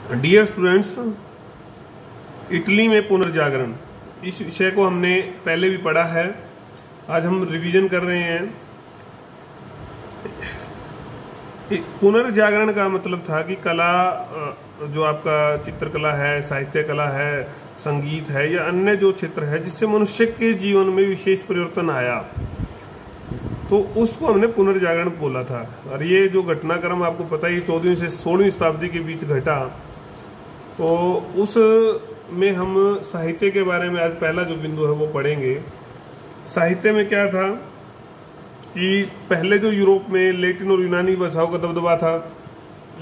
Dear students, Italy में पुनर्जागरण, इस विषय को हमने पहले भी पढ़ा है। आज हम रिवीजन कर रहे हैं। पुनर्जागरण का मतलब था कि कला, जो आपका चित्रकला है, साहित्य कला है, संगीत है या अन्य जो क्षेत्र है जिससे मनुष्य के जीवन में विशेष परिवर्तन आया, तो उसको हमने पुनर्जागरण बोला था। और ये जो घटनाक्रम आपको पता ही 14वीं से 16वीं शताब्दी के बीच घटा, तो उस में हम साहित्य के बारे में आज पहला जो बिंदु है वो पढ़ेंगे। साहित्य में क्या था कि पहले जो यूरोप में लैटिन और यूनानी भाषाओं का दबदबा था,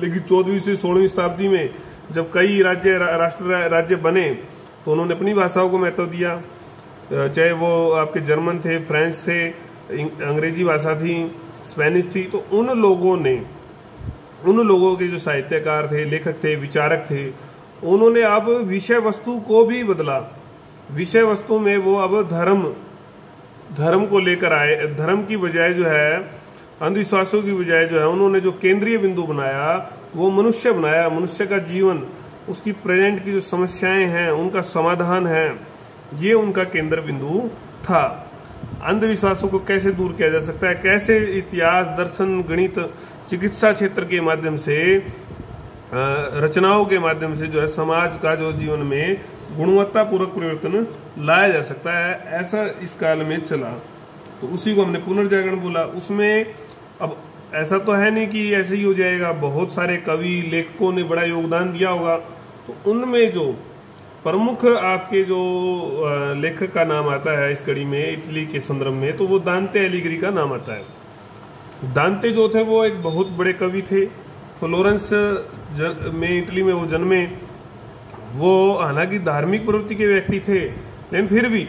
लेकिन 14वीं से 16वीं शताब्दी में जब कई राष्ट्र राज्य बने तो उन्होंने अपनी भाषाओं को महत्व दिया। चाहे वो आपके जर्मन थे, फ्रेंच थे, अंग्रेजी भाषा थी, स्पेनिश थी, तो उन लोगों के जो साहित्यकार थे, लेखक थे, विचारक थे, उन्होंने अब विषय वस्तु को भी बदला। विषय वस्तु में वो अब धर्म को लेकर आए। धर्म की बजाय जो है, अंधविश्वासों की बजाय जो है, उन्होंने जो केंद्रीय बिंदु बनाया वो मनुष्य बनाया। मनुष्य का जीवन, उसकी प्रेजेंट की जो समस्याएं हैं, उनका समाधान है, ये उनका केंद्र बिंदु था। अंधविश्वासों को कैसे दूर किया जा सकता है, कैसे इतिहास, दर्शन, गणित, चिकित्सा क्षेत्र के माध्यम से, रचनाओं के माध्यम से जो है समाज का जो जीवन में गुणवत्ता पूर्वक परिवर्तन लाया जा सकता है, ऐसा इस काल में चला। तो उसी को हमने पुनर्जागरण बोला। उसमें अब ऐसा तो है नहीं कि ऐसे ही हो जाएगा, बहुत सारे कवि, लेखकों ने बड़ा योगदान दिया होगा। तो उनमें जो प्रमुख आपके जो लेखक का नाम आता है इस कड़ी में, इटली के संदर्भ में, तो वो दांते एलिग्री का नाम आता है। दांते जो थे वो एक बहुत बड़े कवि थे। फ्लोरेंस में, इटली में वो जन्मे। वो हालांकि धार्मिक प्रवृत्ति के व्यक्ति थे, लेकिन फिर भी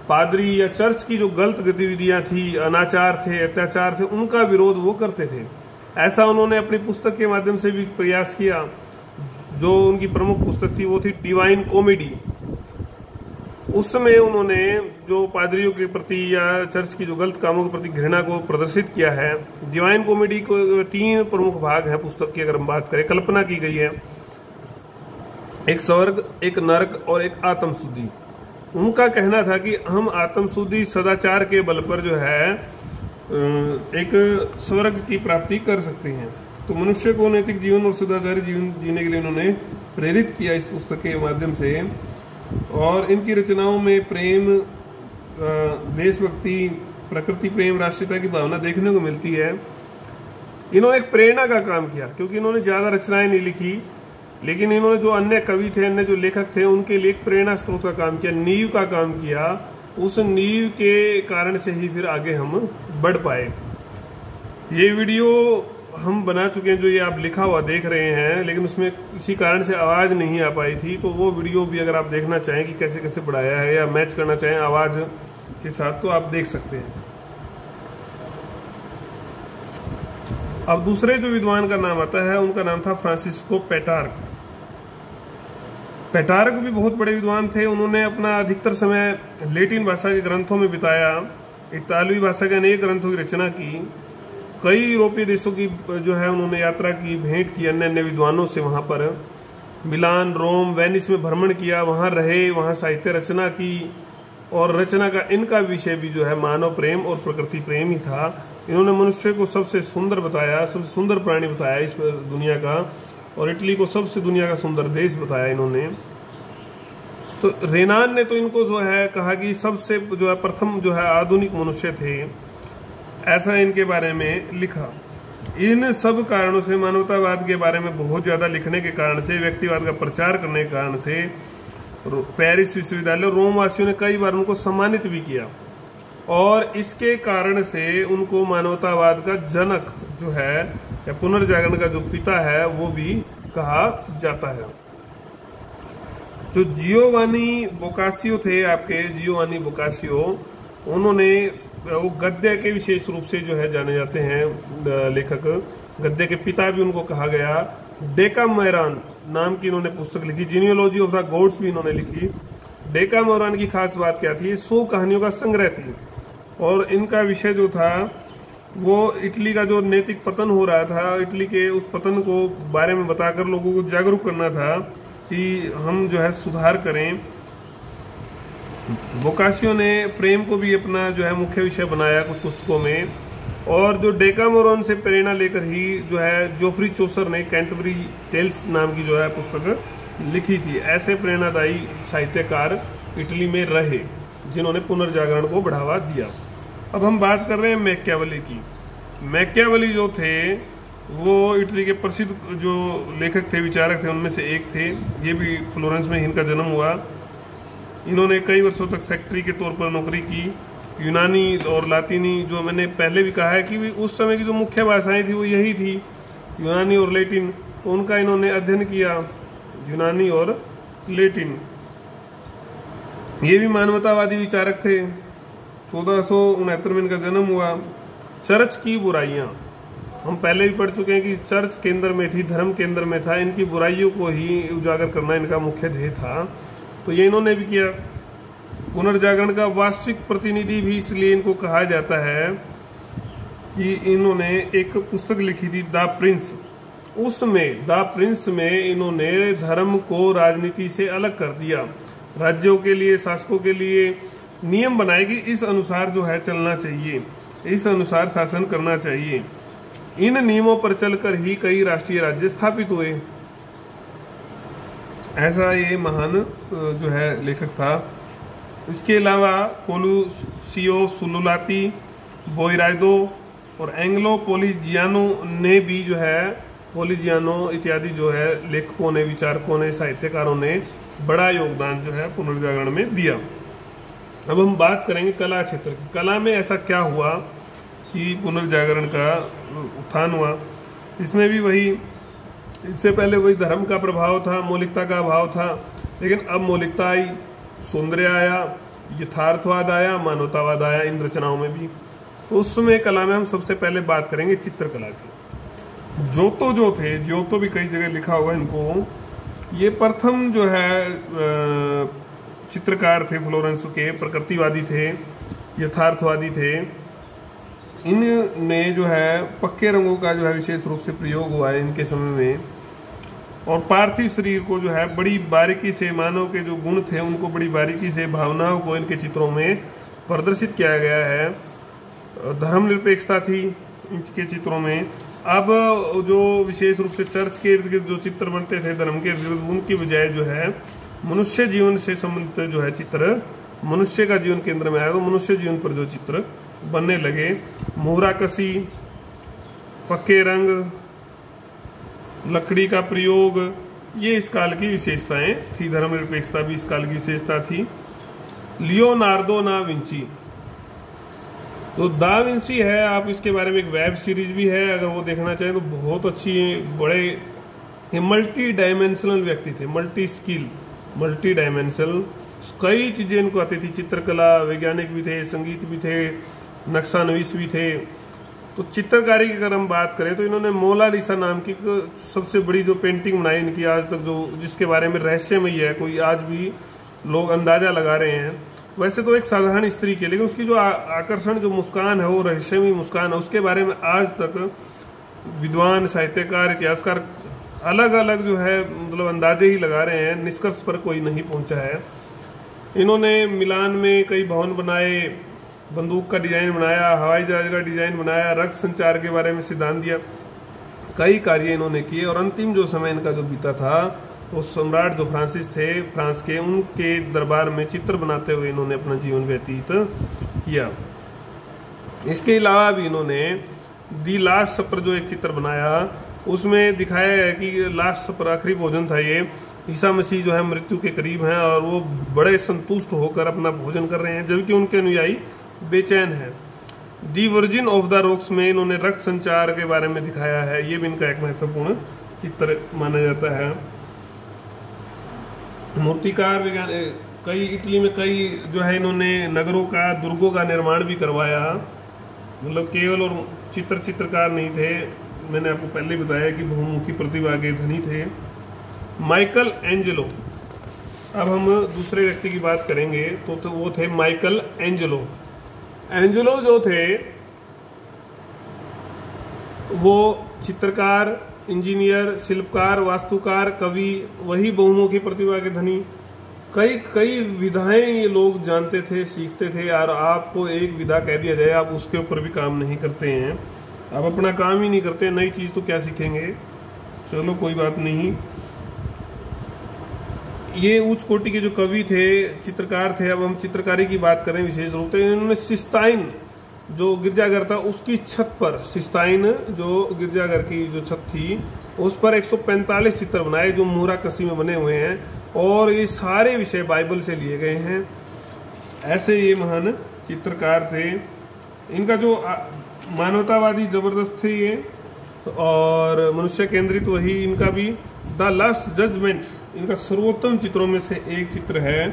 पादरी या चर्च की जो गलत गतिविधियां थी, अनाचार थे, अत्याचार थे, उनका विरोध वो करते थे। ऐसा उन्होंने अपनी पुस्तक के माध्यम से भी प्रयास किया। जो उनकी प्रमुख पुस्तक थी वो थी डिवाइन कॉमेडी। उस समय उन्होंने जो पादरियों के प्रति या चर्च की जो गलत कामों के प्रति घृणा को प्रदर्शित किया है। डिवाइन कॉमेडी को 3 प्रमुख भाग हैं पुस्तक की, अगर हम बात करें। कल्पना की गई है, एक स्वर्ग, एक नरक और एक आत्मशुद्धि। उनका कहना था कि हम आत्मशुद्धि, सदाचार के बल पर जो है एक स्वर्ग की प्राप्ति कर सकते हैं। तो मनुष्य को नैतिक जीवन और सदाचारी जीवन जीने के लिए उन्होंने प्रेरित किया इस पुस्तक के माध्यम से। और इनकी रचनाओं में प्रेम, देशभक्ति, प्रकृति प्रेम, राष्ट्रीयता की भावना देखने को मिलती है। इन्होंने एक प्रेरणा का काम किया, क्योंकि इन्होंने ज्यादा रचनाएं नहीं लिखी, लेकिन इन्होंने जो अन्य कवि थे, अन्य जो लेखक थे, उनके लिए एक प्रेरणा स्रोत का काम किया, नींव का काम किया। उस नींव के कारण से ही फिर आगे हम बढ़ पाए। ये वीडियो हम बना चुके हैं, जो ये आप लिखा हुआ देख रहे हैं, लेकिन उसमें किसी कारण से आवाज नहीं आ पाई थी। तो वो वीडियो भी अगर आप देखना चाहें कि कैसे कैसे बढ़ाया है या मैच करना चाहें आवाज के साथ, तो आप देख सकते हैं। अब दूसरे जो विद्वान का नाम आता है, उनका नाम था फ्रांसिस्को पेट्रार्क। पेट्रार्क भी बहुत बड़े विद्वान थे। उन्होंने अपना अधिकतर समय लैटिन भाषा के ग्रंथों में बिताया। इतालवी भाषा के अनेक ग्रंथों की रचना की। कई यूरोपीय देशों की जो है उन्होंने यात्रा की, भेंट की अन्य अन्य विद्वानों से। वहां पर मिलान, रोम, वेनिस में भ्रमण किया, वहां रहे, वहां साहित्य रचना की। और रचना का इनका विषय भी जो है मानव प्रेम और प्रकृति प्रेम ही था। इन्होंने मनुष्य को सबसे सुंदर बताया, सबसे सुंदर प्राणी बताया इस दुनिया का, और इटली को सबसे दुनिया का सुंदर देश बताया इन्होंने। तो रेनान ने तो इनको जो है कहा कि सबसे जो है प्रथम जो है आधुनिक मनुष्य थे, ऐसा इनके बारे में लिखा। इन सब कारणों से, मानवतावाद के बारे में बहुत ज्यादा लिखने के कारण से, व्यक्तिवाद का प्रचार करने के कारण से, पेरिस विश्वविद्यालय और रोम वासियों ने कई बार उनको सम्मानित भी किया। और इसके कारण से उनको मानवतावाद का जनक जो है, या पुनर्जागरण का जो पिता है, वो भी कहा जाता है। जो जियोवानी बोकासियो थे, आपके जियोवानी बोकासियो, उन्होंने वो गद्य के विशेष रूप से जो है जाने जाते हैं लेखक। गद्य के पिता भी उनको कहा गया। डेकामेरॉन नाम की इन्होंने पुस्तक लिखी। जीनियोलॉजी ऑफ द गॉड्स भी इन्होंने लिखी। डेकामेरॉन की खास बात क्या थी? 100 कहानियों का संग्रह थी, और इनका विषय जो था वो इटली का जो नैतिक पतन हो रहा था, इटली के उस पतन को बारे में बताकर लोगों को जागरूक करना था कि हम जो है सुधार करें। बोकासियो ने प्रेम को भी अपना जो है मुख्य विषय बनाया कुछ पुस्तकों में, और जो डेकामेरॉन से प्रेरणा लेकर ही जो है जोफ्री चौसर ने कैंटरबरी टेल्स नाम की जो है पुस्तक लिखी थी। ऐसे प्रेरणादायी साहित्यकार इटली में रहे जिन्होंने पुनर्जागरण को बढ़ावा दिया। अब हम बात कर रहे हैं मैकियावेली की। मैकियावेली जो थे वो इटली के प्रसिद्ध जो लेखक थे, विचारक थे, उनमें से एक थे। ये भी फ्लोरेंस में इनका जन्म हुआ। इन्होंने कई वर्षों तक सेक्रेटरी के तौर पर नौकरी की। यूनानी और लातीनी, जो मैंने पहले भी कहा है कि उस समय की जो मुख्य भाषाएं थी वो यही थी, यूनानी और लैटिन, तो उनका इन्होंने अध्ययन किया, यूनानी और लैटिन। ये भी मानवतावादी विचारक थे। 1469 में इनका जन्म हुआ। चर्च की बुराइयां, हम पहले भी पढ़ चुके हैं कि चर्च केंद्र में थी, धर्म केंद्र में था, इनकी बुराइयों को ही उजागर करना इनका मुख्य ध्येय था, तो ये इन्होंने भी किया। पुनर्जागरण का वास्तविक प्रतिनिधि भी इसलिए इनको कहा जाता है कि इन्होंने एक पुस्तक लिखी थी द प्रिंस। उसमें द प्रिंस में इन्होंने धर्म को राजनीति से अलग कर दिया। राज्यों के लिए, शासकों के लिए नियम बनाए कि इस अनुसार जो है चलना चाहिए, इस अनुसार शासन करना चाहिए। इन नियमों पर चलकर ही कई राष्ट्रीय राज्य स्थापित हुए। ऐसा ये महान जो है लेखक था। इसके अलावा कोलुसियो सुलुलाती, बोइराइदो और एंग्लो पोलिजियानो ने भी जो है, पोलिजियानो इत्यादि जो है लेखकों ने, विचारकों ने, साहित्यकारों ने बड़ा योगदान जो है पुनर्जागरण में दिया। अब हम बात करेंगे कला क्षेत्र की। कला में ऐसा क्या हुआ कि पुनर्जागरण का उत्थान हुआ। इसमें भी वही, इससे पहले वही धर्म का प्रभाव था, मौलिकता का अभाव था, लेकिन अब मौलिकता आई, सौंदर्य आया, यथार्थवाद आया, मानवतावाद आया इन रचनाओं में भी। तो उस समय कला में हम सबसे पहले बात करेंगे चित्रकला की। जोतो जो थे, जोतो भी कई जगह लिखा होगा इनको, ये प्रथम जो है चित्रकार थे फ्लोरेंस के, प्रकृतिवादी थे, यथार्थवादी थे। इनने जो है पक्के रंगों का जो है विशेष रूप से प्रयोग हुआ है इनके समय में, और पार्थिव शरीर को जो है बड़ी बारीकी से, मानव के जो गुण थे उनको बड़ी बारीकी से, भावनाओं को इनके चित्रों में प्रदर्शित किया गया है। धर्मनिरपेक्षता थी इनके चित्रों में। अब जो विशेष रूप से चर्च के इर्द गिर्द जो चित्र बनते थे धर्म के इर्द गिर्द, उनकी बजाय जो है मनुष्य जीवन से संबंधित जो है चित्र, मनुष्य का जीवन केंद्र में आया, तो मनुष्य जीवन पर जो चित्र बनने लगे। मोहरा कसी, पक्के रंग, लकड़ी का प्रयोग, ये इस काल की विशेषताएं थी। धर्मनिरपेक्षता भी इस काल की विशेषता थी। लियोनार्दो दा विंची, तो दा विंची है, आप इसके बारे में एक वेब सीरीज भी है, अगर वो देखना चाहें तो बहुत अच्छी है। बड़े मल्टी डायमेंशनल व्यक्ति थे, मल्टी स्किल, मल्टी डायमेंशनल, कई चीजें इनको आती थी। चित्रकला, वैज्ञानिक भी थे, संगीत भी थे, नक्शा नवीस भी थे। तो चित्रकारी की अगर हम बात करें तो इन्होंने मोनालिसा नाम की सबसे बड़ी जो पेंटिंग बनाई इनकी आज तक, जो जिसके बारे में रहस्यमयी है, कोई आज भी लोग अंदाजा लगा रहे हैं। वैसे तो एक साधारण स्त्री की, लेकिन उसकी जो आकर्षण, जो मुस्कान है, वो रहस्यमयी मुस्कान है, उसके बारे में आज तक विद्वान, साहित्यकार, इतिहासकार अलग अलग जो है मतलब अंदाजे ही लगा रहे हैं, निष्कर्ष पर कोई नहीं पहुंचा है। इन्होंने मिलान में कई भवन बनाए, बंदूक का डिजाइन बनाया, हवाई जहाज का डिजाइन बनाया, रक्त संचार के बारे में सिद्धांत दिया, कई कार्य इन्होंने किए। और अंतिम जो समय इनका जो बीता था, वो सम्राट जो फ्रांसिस थे फ्रांस के, उनके दरबार में चित्र बनाते हुए इन्होंने अपना जीवन व्यतीत किया। इसके अलावा भी इन्होंने दी लास्ट सपर जो एक चित्र बनाया, उसमें दिखाया है कि लास्ट सपर, आखिरी भोजन था ये, ईसा मसीह जो है मृत्यु के करीब हैं और वो बड़े संतुष्ट होकर अपना भोजन कर रहे हैं, जबकि उनके अनुयायी बेचैन है। दी वर्जिन ऑफ द रॉक्स में इन्होंने रक्त संचार के बारे में दिखाया है, ये भी इनका एक महत्वपूर्ण चित्र माना जाता है। मूर्तिकार विज्ञान, कई इटली में कई जो है इन्होंने नगरों का, दुर्गों का निर्माण भी करवाया। मतलब केवल और चित्रकार नहीं थे, मैंने आपको पहले बताया कि बहुमुखी प्रतिभा के धनी थे। माइकल एंजेलो, अब हम दूसरे व्यक्ति की बात करेंगे तो वो थे माइकल एंजेलो। एंजेलो जो थे वो चित्रकार, इंजीनियर, शिल्पकार, वास्तुकार, कवि, वही बहुमुखी प्रतिभा के धनी, कई कई विधाएं ये लोग जानते थे, सीखते थे। और आपको एक विधा कह दिया जाए, आप उसके ऊपर भी काम नहीं करते हैं, आप अपना काम ही नहीं करते, नई चीज तो क्या सीखेंगे। चलो कोई बात नहीं। ये उच्च कोटि के जो कवि थे, चित्रकार थे। अब हम चित्रकारी की बात करें विशेष रूप से, इन्होंने सिस्ताइन जो गिरजाघर था उसकी छत पर, सिस्ताइन जो गिरजाघर की जो छत थी उस पर 145 चित्र बनाए जो मुहरा कसी में बने हुए हैं, और ये सारे विषय बाइबल से लिए गए हैं। ऐसे ये महान चित्रकार थे। इनका जो मानवतावादी जबरदस्त थे ये, और मनुष्य केंद्रित वही इनका भी। द लास्ट जजमेंट इनका सर्वोत्तम चित्रों में से एक चित्र है,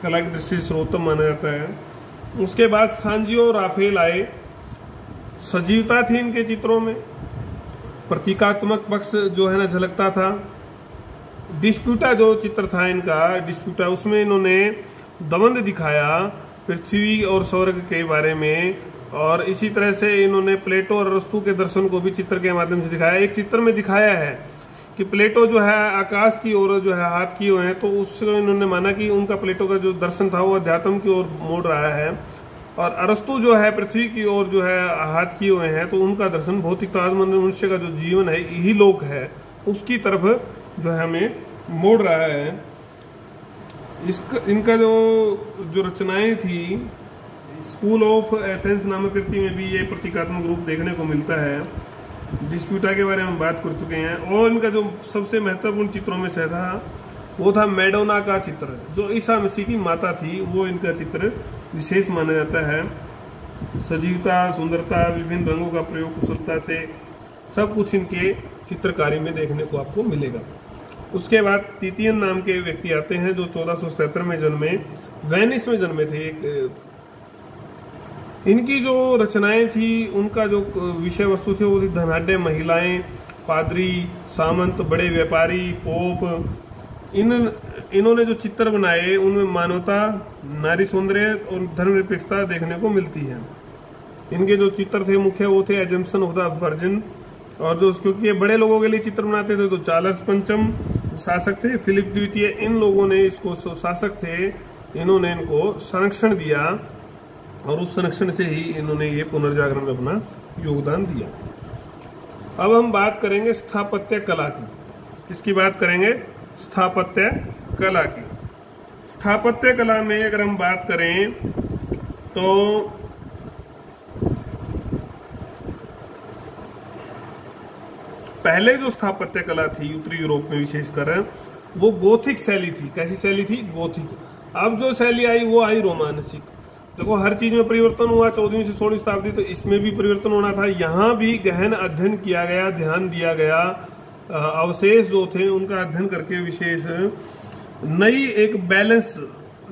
कला की दृष्टि से सर्वोत्तम माना जाता है। उसके बाद सांजियो राफेल आए। सजीवता थी इनके चित्रों में, प्रतीकात्मक पक्ष जो है ना झलकता था। डिस्प्यूटा जो चित्र था इनका, डिस्प्यूटा, उसमें इन्होंने दबंध दिखाया पृथ्वी और स्वर्ग के बारे में। और इसी तरह से इन्होंने प्लेटो और अरस्तु के दर्शन को भी चित्र के माध्यम से दिखाया। एक चित्र में दिखाया है कि प्लेटो जो है आकाश की ओर जो है हाथ किए हुए हैं, तो उससे इन्होंने माना कि उनका प्लेटो का जो दर्शन था वो अध्यात्म की ओर मोड़ रहा है। और अरस्तु जो है पृथ्वी की ओर जो है हाथ किए हुए हैं, तो उनका दर्शन भौतिकतावाद मनुष्य का जो जीवन है, यही लोक है, उसकी तरफ जो है हमें मोड़ रहा है। इनका जो रचनाएं थी, स्कूल ऑफ एथेंस नामक कृति में भी ये प्रतीकात्मक रूप देखने को मिलता है। डिस्प्यूटा के बारे में हम बात कर चुके हैं। और इनका जो सबसे महत्वपूर्ण चित्रों में से था वो था मैडोना का चित्र, जो ईसा मसीह की माता थी, वो इनका चित्र विशेष माना जाता है। सजीवता, सुंदरता, विभिन्न रंगों का प्रयोग कुशलता से, सब कुछ इनके चित्रकारी में देखने को आपको मिलेगा। उसके बाद तीतियन नाम के व्यक्ति आते हैं जो 1477 में जन्मे, वेनिस में जन्मे थे। इनकी जो रचनाएं थी, उनका जो विषय वस्तु थे वो थी धनाढ्य महिलाएं, पादरी, सामंत, बड़े व्यापारी, पोप। इन्होंने जो चित्र बनाए उनमें मानवता, नारी सौंदर्य और धर्मनिरपेक्षता देखने को मिलती है। इनके जो चित्र थे मुख्य वो थे एजम्पशन ऑफ द वर्जिन, और जो क्योंकि ये बड़े लोगों के लिए चित्र बनाते थे तो चार्ल्स पंचम शासक थे, फिलिप द्वितीय, इन लोगों ने इसको शासक थे, इन्होंने इनको संरक्षण दिया, और उस संरक्षण से ही इन्होंने ये पुनर्जागरण में अपना योगदान दिया। अब हम बात करेंगे स्थापत्य कला की। किसकी बात करेंगे? स्थापत्य कला की। स्थापत्य कला में अगर हम बात करें तो पहले जो स्थापत्य कला थी उत्तरी यूरोप में विशेषकर, वो गोथिक शैली थी। कैसी शैली थी? गोथिक। अब जो शैली आई वो आई रोमांसिक। देखो हर चीज में परिवर्तन हुआ, 14वीं से 16वीं शताब्दी, तो इसमें भी परिवर्तन होना था। यहाँ भी गहन अध्ययन किया गया, ध्यान दिया गया, अवशेष जो थे उनका अध्ययन करके विशेष नई एक बैलेंस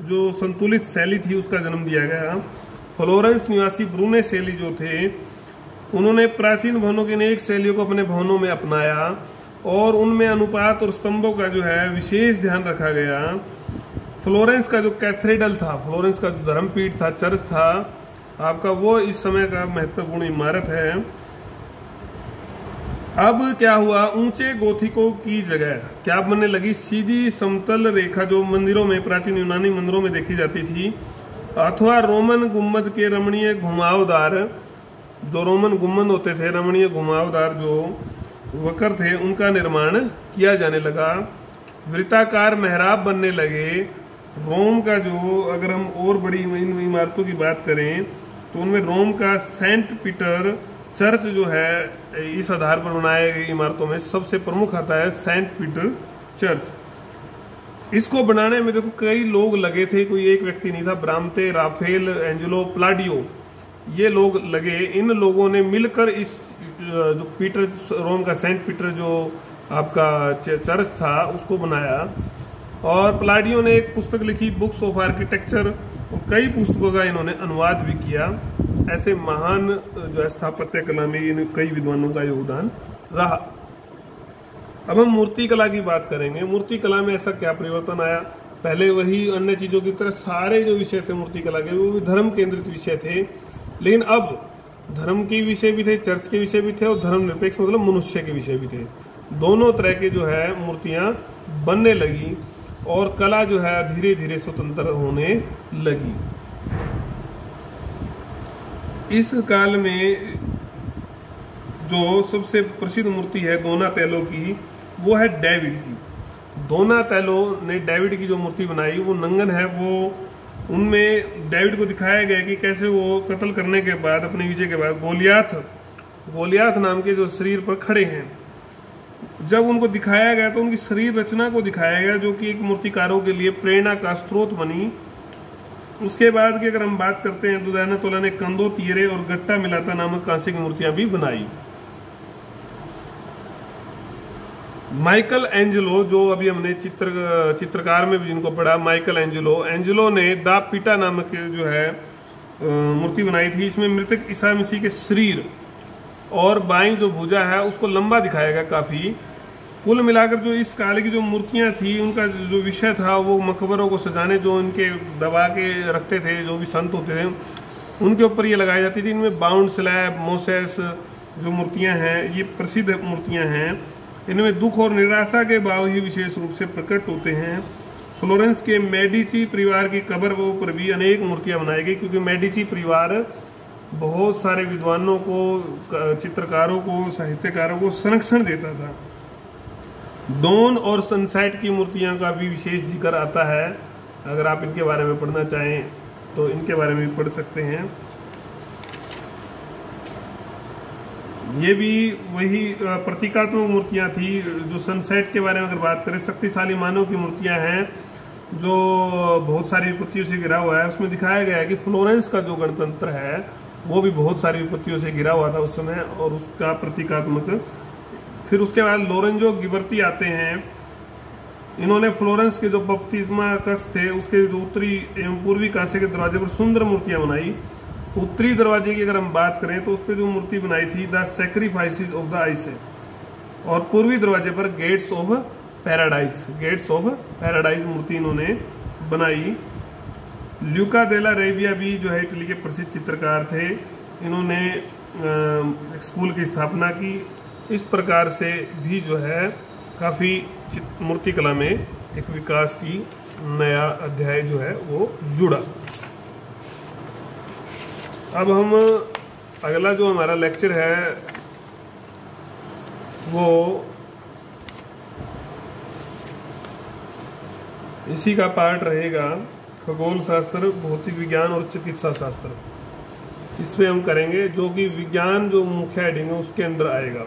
जो संतुलित शैली थी उसका जन्म दिया गया। फ्लोरेंस निवासी ब्रूने शैली जो थे, उन्होंने प्राचीन भवनों की अनेक शैलियों को अपने भवनों में अपनाया, और उनमें अनुपात और स्तंभों का जो है विशेष ध्यान रखा गया। फ्लोरेंस का जो कैथेड्रल था, फ्लोरेंस का जो धर्मपीठ था, चर्च था आपका, वो इस समय का महत्वपूर्ण इमारत है। अब क्या हुआ, ऊंचे गोथिकों की जगह क्या बनने लगी? सीधी समतल रेखा जो मंदिरों में, प्राचीन यूनानी मंदिरों में देखी जाती थी, अथवा रोमन गुम्बद के रमणीय घुमावदार, जो रोमन गुम्बद होते थे, रमणीय घुमावदार जो वक्र थे, उनका निर्माण किया जाने लगा। वृत्ताकार मेहराब बनने लगे। रोम का जो, अगर हम और बड़ी इमारतों की बात करें तो उनमें रोम का सेंट पीटर चर्च जो है, इस आधार पर बनाए गई इमारतों में सबसे प्रमुख आता है सेंट पीटर चर्च। इसको बनाने में देखो कई लोग लगे थे, कोई एक व्यक्ति नहीं था। ब्राम्ते, राफेल, एंजेलो, प्लाडियो, ये लोग लगे। इन लोगों ने मिलकर इस जो पीटर, रोम का सेंट पीटर जो आपका चर्च था उसको बनाया। और प्लाडियो ने एक पुस्तक लिखी, बुक्स ऑफ आर्किटेक्चर, और कई पुस्तकों का इन्होंने अनुवाद भी किया। ऐसे महान जो स्थापत्य कला में इन कई विद्वानों का योगदान रहा। अब हम मूर्ति कला की बात करेंगे। मूर्ति कला में ऐसा क्या परिवर्तन आया? पहले वही अन्य चीजों की तरह सारे जो विषय थे मूर्ति कला के, वो धर्म केंद्रित विषय थे, लेकिन अब धर्म के विषय भी थे, चर्च के विषय भी थे, और धर्मनिरपेक्ष मतलब मनुष्य के विषय भी थे। दोनों तरह के जो है मूर्तियां बनने लगी और कला जो है धीरे धीरे स्वतंत्र होने लगी। इस काल में जो सबसे प्रसिद्ध मूर्ति है डोनातेलो की, वो है डेविड की। डोनातेलो ने डेविड की जो मूर्ति बनाई वो नंगन है। वो उनमें डेविड को दिखाया गया कि कैसे वो कत्ल करने के बाद, अपनी विजय के बाद, गोलियाथ नाम के जो शरीर पर खड़े हैं। जब उनको दिखाया गया तो उनकी शरीर रचना को दिखाया गया, जो कि एक मूर्तिकारों के लिए प्रेरणा का स्रोत बनी। उसके बाद की अगर हम बात करते हैं तो डोनातेलो ने कंदो, तीरे और गट्टा मिलाता नामक कांसे की मूर्तियां भी बनाई। माइकल एंजेलो, जो अभी हमने चित्रकार में भी जिनको पढ़ा, माइकल एंजेलो ने दा पीटा नामक जो है मूर्ति बनाई थी। इसमें मृतक ईसा मसीह के शरीर और बाईं जो भुजा है उसको लंबा दिखाया गया काफी। कुल मिलाकर जो इस काल की जो मूर्तियां थी उनका जो विषय था वो मकबरों को सजाने, जो इनके दबा के रखते थे, जो भी संत होते थे उनके ऊपर ये लगाई जाती थी। इनमें बाउंड स्लैब, मोसेस जो मूर्तियां हैं ये प्रसिद्ध मूर्तियां हैं। इनमें दुख और निराशा के भाव ही विशेष रूप से प्रकट होते हैं। फ्लोरेंस के मेडिची परिवार की कब्र पर भी अनेक मूर्तियां बनाई गई, क्योंकि मेडिची परिवार बहुत सारे विद्वानों को, चित्रकारों को, साहित्यकारों को संरक्षण देता था। डॉन और सनसेट की मूर्तियां का भी विशेष जिक्र आता है। अगर आप इनके बारे में पढ़ना चाहें तो इनके बारे में भी पढ़ सकते हैं। ये भी वही प्रतीकात्मक मूर्तियां थी। जो सनसेट के बारे में अगर बात करें, शक्तिशाली मानव की मूर्तियां हैं जो बहुत सारी विपत्तियों से घिरा हुआ है। उसमें दिखाया गया है कि फ्लोरेंस का जो गणतंत्र है वो भी बहुत सारी विपत्तियों से घिरा हुआ था उस समय, और उसका प्रतीकात्मक। फिर उसके बाद लोरेंजो गिबर्ती आते हैं। इन्होंने फ्लोरेंस के जो बपतिस्मा कक्ष थे उसके जो उत्तरी एवं पूर्वी कांसे के दरवाजे पर सुंदर मूर्तियां बनाई। उत्तरी दरवाजे की अगर हम बात करें तो उस पर जो मूर्ति बनाई थी the sacrifices of the ice है, और पूर्वी दरवाजे पर गेट्स ऑफ पैराडाइज मूर्ति इन्होंने बनाई। ल्यूका डेला रेबिया भी जो है इटली के प्रसिद्ध चित्रकार थे। इन्होंने एक स्कूल की स्थापना की। इस प्रकार से भी जो है काफ़ी मूर्तिकला में एक विकास की नया अध्याय जो है वो जुड़ा। अब हम अगला जो हमारा लेक्चर है वो इसी का पार्ट रहेगा, खगोल शास्त्र, भौतिक विज्ञान और चिकित्सा शास्त्र। इसमें हम करेंगे, जो कि विज्ञान जो मुख्य हेडिंग है उसके अंदर आएगा।